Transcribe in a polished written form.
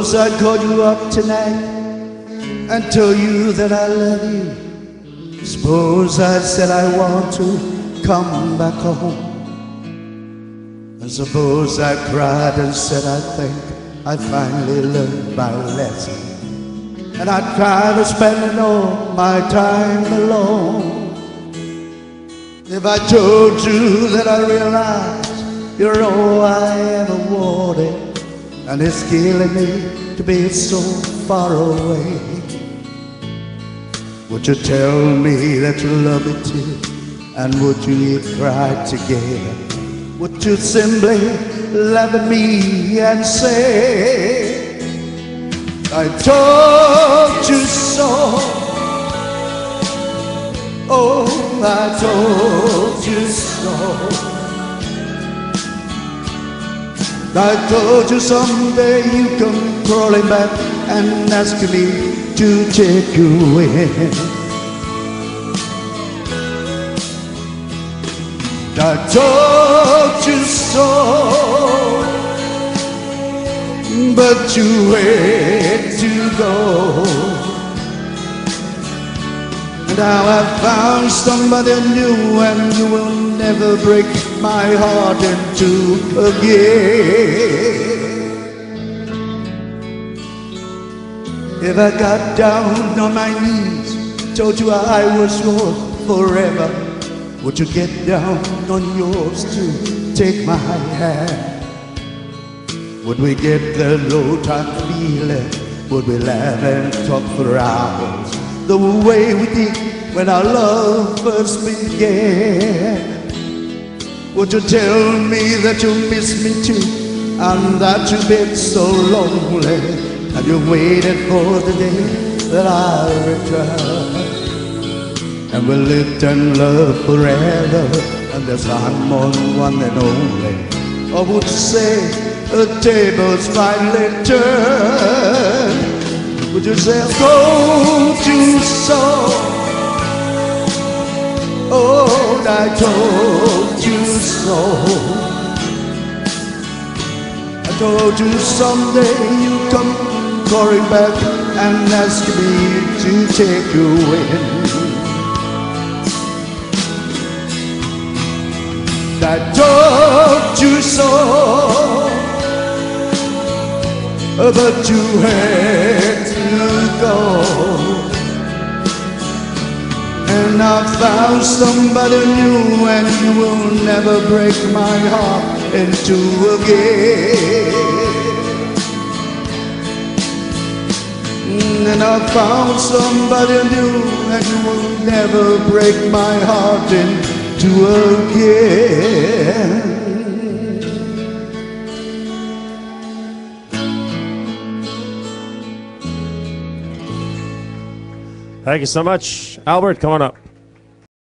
Suppose I called you up tonight and told you that I love you. Suppose I said I want to come back home. And suppose I cried and said I think I finally learned my lesson. And I try to spend all my time alone. If I told you that I realized you're all I ever wanted, and it's killing me to be so far away, would you tell me that you love me too? And would you cry together? Would you simply laugh at me and say, I told you so? Oh, I told you so. I told you someday you come crawling back and ask me to take you in. I told you so, but you had to go. Now I found somebody new, and you will never break my heart in two again. If I got down on my knees, told you I was yours forever, would you get down on yours to take my hand? Would we get the low-time feeling? Would we laugh and talk for hours the way we did when our love first began? Would you tell me that you miss me too, and that you've been so lonely, and you waited for the day that I return? And we lived in love forever, and there's I'm on one and only. Or would you say the tables finally turned? Would you say I told you so? Oh, I told you so. I told you someday you come crawling back and ask me to take you in. I told you so, but you had to go. And I found somebody new, and you will never break my heart in two again. And I found somebody new, and you will never break my heart in two again. Thank you so much. Albert, come on up.